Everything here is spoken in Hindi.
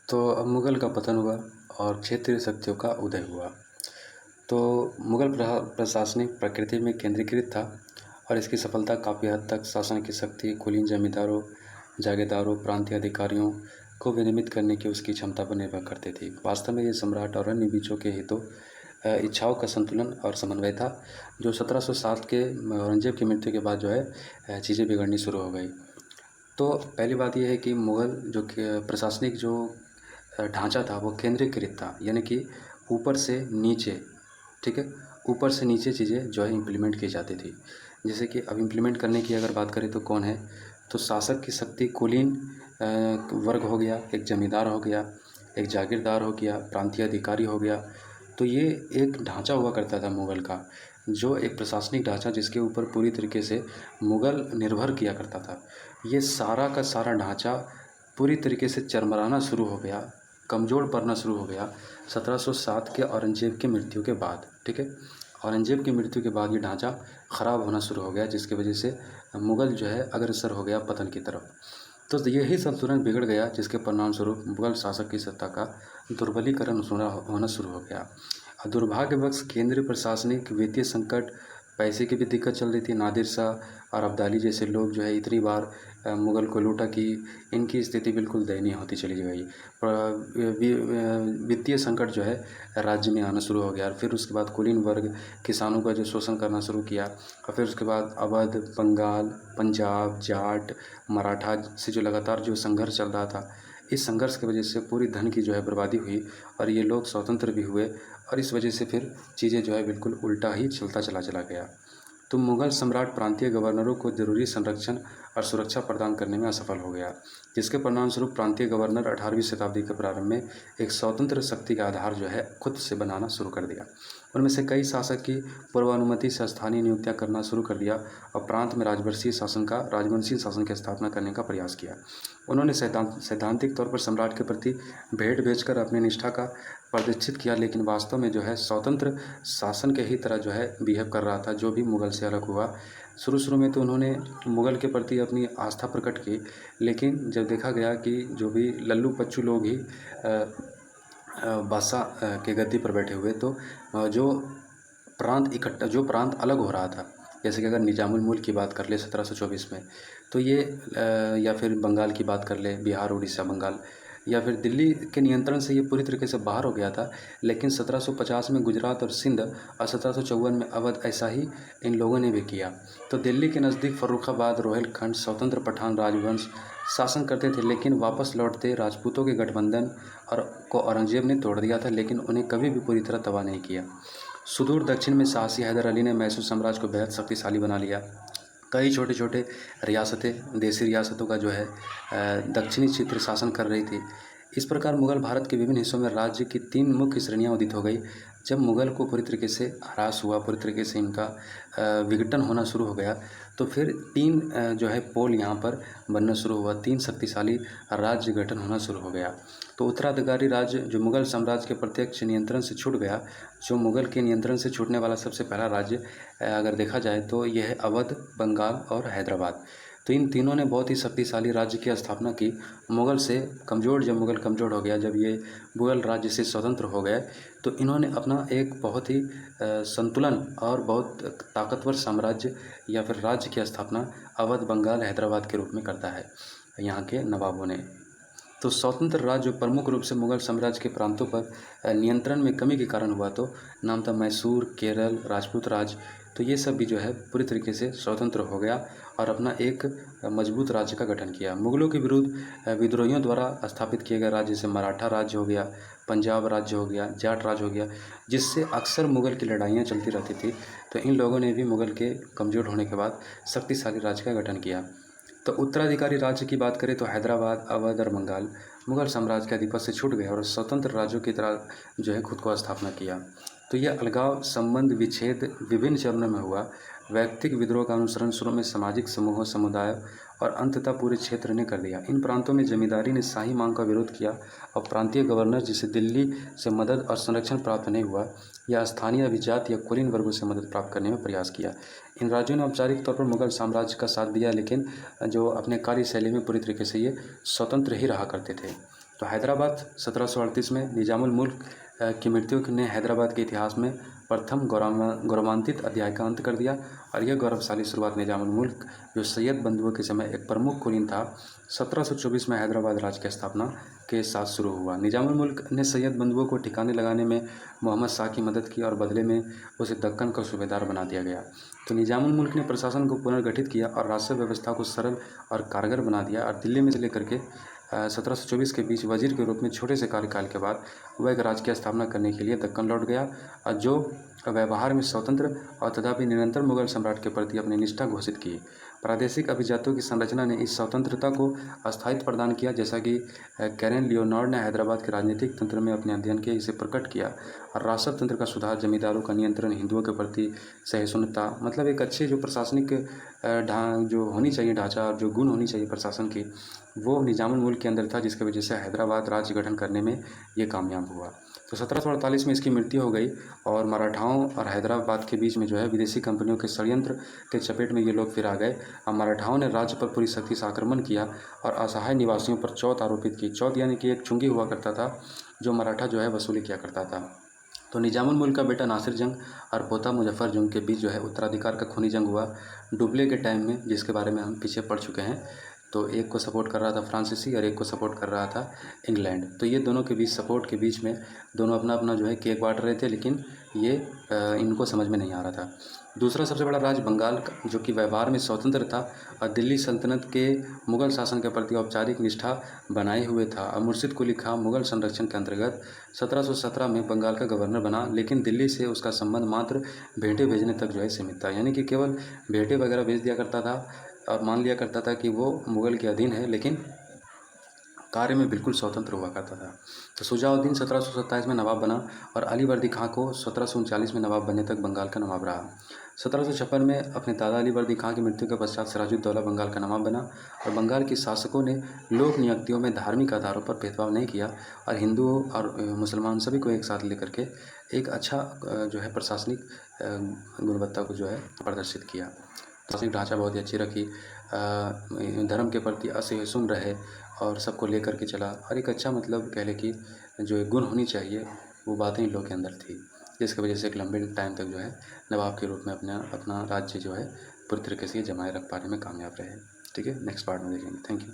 तो अब मुगल का पतन हुआ और क्षेत्रीय शक्तियों का उदय हुआ। तो मुगल प्रशासनिक प्रकृति में केंद्रीकृत था और इसकी सफलता काफ़ी हद तक शासन की शक्ति, कुलीन जमींदारों, जागीरदारों, प्रांतीय अधिकारियों को विनियमित करने की उसकी क्षमता पर निर्भर करती थी। वास्तव में ये सम्राट और अन्य बीचों के हितों इच्छाओं का संतुलन और समन्वय था, जो 1707 के औरंगजेब की मृत्यु के बाद जो है चीज़ें बिगड़नी शुरू हो गई। तो पहली बात यह है कि मुगल जो प्रशासनिक जो ढांचा था वो केंद्रीकृत था, यानी कि ऊपर से नीचे, ठीक है, ऊपर से नीचे चीज़ें जो है इम्प्लीमेंट की जाती थी। जैसे कि अब इम्प्लीमेंट करने की अगर बात करें तो कौन है, तो शासक की शक्ति कुलीन वर्ग हो गया, एक जमींदार हो गया, एक जागीरदार हो गया, प्रांतीय अधिकारी हो गया। तो ये एक ढांचा हुआ करता था मुगल का, जो एक प्रशासनिक ढांचा जिसके ऊपर पूरी तरीके से मुगल निर्भर किया करता था। ये सारा का सारा ढांचा पूरी तरीके से चरमराना शुरू हो गया, कमज़ोर पड़ना शुरू हो गया 1707 के औरंगजेब की मृत्यु के बाद, ठीक है। औरंगजेब की मृत्यु के बाद ये ढांचा ख़राब होना शुरू हो गया, जिसकी वजह से मुगल जो है अग्रसर हो गया पतन की तरफ। तो यही संतुलन बिगड़ गया, जिसके परिणाम स्वरूप मुगल शासक की सत्ता का दुर्बलीकरण होना शुरू हो गया। दुर्भाग्यवश केंद्रीय प्रशासनिक वित्तीय संकट, पैसे की भी दिक्कत चल रही थी। नादिर शाह और अब्दाली जैसे लोग जो है इतनी बार मुगल को लूटा कि इनकी स्थिति बिल्कुल दयनीय होती चली गई। वित्तीय संकट जो है राज्य में आना शुरू हो गया, और फिर उसके बाद कुलीन वर्ग किसानों का जो शोषण करना शुरू किया, और फिर उसके बाद अवध, बंगाल, पंजाब, जाट, मराठा से जो लगातार जो संघर्ष चल रहा था, इस संघर्ष की वजह से पूरी धन की जो है बर्बादी हुई, और ये लोग स्वतंत्र भी हुए, और इस वजह से फिर चीज़ें जो है बिल्कुल उल्टा ही चला गया। तो मुगल सम्राट प्रांतीय गवर्नरों को जरूरी संरक्षण और सुरक्षा प्रदान करने में असफल हो गया, जिसके परिणामस्वरूप प्रांतीय गवर्नर 18वीं शताब्दी के प्रारंभ में एक स्वतंत्र शक्ति का आधार जो है खुद से बनाना शुरू कर दिया। उनमें से कई शासक की पूर्वानुमति से स्थानीय नियुक्तियां करना शुरू कर दिया और प्रांत में राजवंशी शासन की स्थापना करने का प्रयास किया। उन्होंने सैद्धांतिक तौर पर सम्राट के प्रति भेंट भेजकर अपनी निष्ठा का प्रदर्शित किया, लेकिन वास्तव में जो है स्वतंत्र शासन के ही तरह जो है बिहेव कर रहा था, जो भी मुगल से अलग हुआ। शुरू में तो उन्होंने मुगल के प्रति अपनी आस्था प्रकट की, लेकिन जब देखा गया कि जो भी लल्लू पच्चू लोग ही बादशाह के गद्दी पर बैठे हुए, तो जो जो प्रांत अलग हो रहा था, जैसे कि अगर निजामुल मुल्क की बात कर ले 1724 में, तो ये या फिर बंगाल की बात कर ले, बिहार, उड़ीसा, बंगाल, या फिर दिल्ली के नियंत्रण से ये पूरी तरीके से बाहर हो गया था। लेकिन 1750 में गुजरात और सिंध और 1754 में अवध, ऐसा ही इन लोगों ने भी किया। तो दिल्ली के नज़दीक फर्रुखाबाद, रोहिलखंड स्वतंत्र पठान राजवंश शासन करते थे, लेकिन वापस लौटते राजपूतों के गठबंधन को औरंगजेब ने तोड़ दिया था, लेकिन उन्हें कभी भी पूरी तरह तबाह नहीं किया। सुदूर दक्षिण में साहसी हैदर अली ने मैसूर साम्राज्य को बेहद शक्तिशाली बना लिया। कई छोटे छोटे रियासतें, देसी रियासतों का जो है दक्षिणी क्षेत्र शासन कर रही थी। इस प्रकार मुगल भारत के विभिन्न हिस्सों में राज्य की 3 मुख्य श्रेणियां उदित हो गई। जब मुगल को पूरी तरीके से ह्रास हुआ, पूरी तरीके से इनका विघटन होना शुरू हो गया, तो फिर 3 जो है पोल यहाँ पर बनना शुरू हुआ, 3 शक्तिशाली राज्य गठन होना शुरू हो गया। तो उत्तराधिकारी राज्य जो मुगल साम्राज्य के प्रत्यक्ष नियंत्रण से छूट गया, जो मुगल के नियंत्रण से छूटने वाला सबसे पहला राज्य अगर देखा जाए तो यह है अवध, बंगाल और हैदराबाद। तो इन तीनों ने बहुत ही शक्तिशाली राज्य की स्थापना की। जब मुगल कमज़ोर हो गया, जब ये मुगल राज्य से स्वतंत्र हो गए, तो इन्होंने अपना एक बहुत ही संतुलन और बहुत ताकतवर साम्राज्य या फिर राज्य की स्थापना अवध, बंगाल, हैदराबाद के रूप में करता है यहाँ के नवाबों ने। तो स्वतंत्र राज्य प्रमुख रूप से मुगल साम्राज्य के प्रांतों पर नियंत्रण में कमी के कारण हुआ, तो नाम था मैसूर, केरल, राजपूत राज। तो ये सब भी जो है पूरी तरीके से स्वतंत्र हो गया और अपना एक मजबूत राज्य का गठन किया। मुगलों के विरुद्ध विद्रोहियों द्वारा स्थापित किए गए राज्य जैसे मराठा राज्य हो गया, पंजाब राज्य हो गया, जाट राज्य हो गया, जिससे अक्सर मुगल की लड़ाइयाँ चलती रहती थी। तो इन लोगों ने भी मुगल के कमज़ोर होने के बाद शक्तिशाली राज्य का गठन किया। तो उत्तराधिकारी राज्य की बात करें तो हैदराबाद, अवध और बंगाल मुगल साम्राज्य के अधिपत्य से छूट गए और स्वतंत्र राज्यों की तरह जो है खुद को स्थापना किया। तो यह अलगाव, संबंध विच्छेद विभिन्न चरणों में हुआ। व्यक्तिक विद्रोह का अनुसरण शुरू में सामाजिक समूहों, समुदायों और अंततः पूरे क्षेत्र ने कर दिया। इन प्रांतों में जमींदारी ने शाही मांग का विरोध किया और प्रांतीय गवर्नर जिसे दिल्ली से मदद और संरक्षण प्राप्त नहीं हुआ, या स्थानीय अभिजात या कुलीन वर्गों से मदद प्राप्त करने में प्रयास किया। इन राज्यों ने औपचारिक तौर पर मुगल साम्राज्य का साथ दिया, लेकिन जो अपने कार्यशैली में पूरी तरीके से ये स्वतंत्र ही रहा करते थे। तो हैदराबाद 1738 में निजामुल मुल्क की मृत्यु ने हैदराबाद के इतिहास में प्रथम गौरवान्वित अध्याय का अंत कर दिया और यह गौरवशाली शुरुआत निजामुल मुल्क जो सैयद बंधुओं के समय एक प्रमुख कुलीन था 1724 में हैदराबाद राज्य की स्थापना के साथ शुरू हुआ। निजामुल मुल्क ने सैयद बंधुओं को ठिकाने लगाने में मोहम्मद शाह की मदद की और बदले में उसे दक्कन का सूबेदार बना दिया गया। तो निजामुल मुल्क ने प्रशासन को पुनर्गठित किया और राजस्व व्यवस्था को सरल और कारगर बना दिया और दिल्ली में से लेकर के 1724 के बीच वजीर के रूप में छोटे से कार्यकाल के बाद वह एक राज्य की स्थापना करने के लिए दक्कन लौट गया और जो व्यवहार में स्वतंत्र और तथापि निरंतर मुगल सम्राट के प्रति अपनी निष्ठा घोषित की। प्रादेशिक अभिजातों की संरचना ने इस स्वतंत्रता को स्थायित्व प्रदान किया, जैसा कि कैरन लियोनार्ड ने हैदराबाद के राजनीतिक तंत्र में अपने अध्ययन के इसे प्रकट किया। और राजस्व तंत्र का सुधार, जमींदारों का नियंत्रण, हिंदुओं के प्रति सहिष्णुता, मतलब एक अच्छे जो प्रशासनिक जो होनी चाहिए ढांचा, जो गुण होनी चाहिए प्रशासन की, वो निजामुल मुल्क के अंदर था, जिसकी वजह से हैदराबाद राज्य गठन करने में ये कामयाब हुआ। तो 1748 में इसकी मृत्यु हो गई और मराठाओं और हैदराबाद के बीच में जो है विदेशी कंपनियों के षड्यंत्र के चपेट में ये लोग फिर आ गए और मराठाओं ने राज्य पर पूरी शक्ति से आक्रमण किया और असहाय निवासियों पर चौथ आरोपित की। चौथ यानी कि एक चुंगी हुआ करता था जो मराठा जो है वसूली किया करता था। तो निजामुल मुल्क का बेटा नासिर जंग और पोता मुजफ्फर जंग के बीच जो है उत्तराधिकार का खूनी जंग हुआ डुबले के टाइम में, जिसके बारे में हम पीछे पढ़ चुके हैं। तो एक को सपोर्ट कर रहा था फ्रांसीसी और एक को सपोर्ट कर रहा था इंग्लैंड। तो ये दोनों के बीच सपोर्ट के बीच में दोनों अपना अपना जो है केक बांट रहे थे, लेकिन ये इनको समझ में नहीं आ रहा था। दूसरा सबसे बड़ा राज्य बंगाल का, जो कि व्यवहार में स्वतंत्र था और दिल्ली सल्तनत के मुगल शासन के प्रति औपचारिक निष्ठा बनाए हुए था और मुर्शिद कुली खां मुगल संरक्षण के अंतर्गत 1717 में बंगाल का गवर्नर बना, लेकिन दिल्ली से उसका संबंध मात्र भेंटें भेजने तक जो है सीमित था। यानी कि केवल भेंटें वगैरह भेज दिया करता था और मान लिया करता था कि वो मुगल के अधीन है, लेकिन कार्य में बिल्कुल स्वतंत्र हुआ करता था। तो शुजाउद्दीन 1727 में नवाब बना और अली वर्दी खां को 1739 में नवाब बनने तक बंगाल का नवाब रहा। 1756 में अपने दादा अली वर्दी खां की मृत्यु के पश्चात सिराजुद्दौला बंगाल का नवाब बना और बंगाल के शासकों ने लोक नियुक्तियों में धार्मिक आधारों पर भेदभाव नहीं किया और हिंदुओं और मुसलमान सभी को एक साथ लेकर के एक अच्छा जो है प्रशासनिक गुणवत्ता को जो है प्रदर्शित किया। प्रशासनिक ढांचा बहुत ही अच्छी रखी, धर्म के प्रति असहिष्णु रहे और सबको लेकर के चला और एक अच्छा मतलब कह ले कि जो एक गुण होनी चाहिए वो बातें इन लोग के अंदर थी, जिसकी वजह से एक लंबे टाइम तक जो है नवाब के रूप में अपना राज्य जो है पूरी तरीके से जमाए रख पाने में कामयाब रहे। ठीक है, नेक्स्ट पार्ट में देखेंगे। Thank you.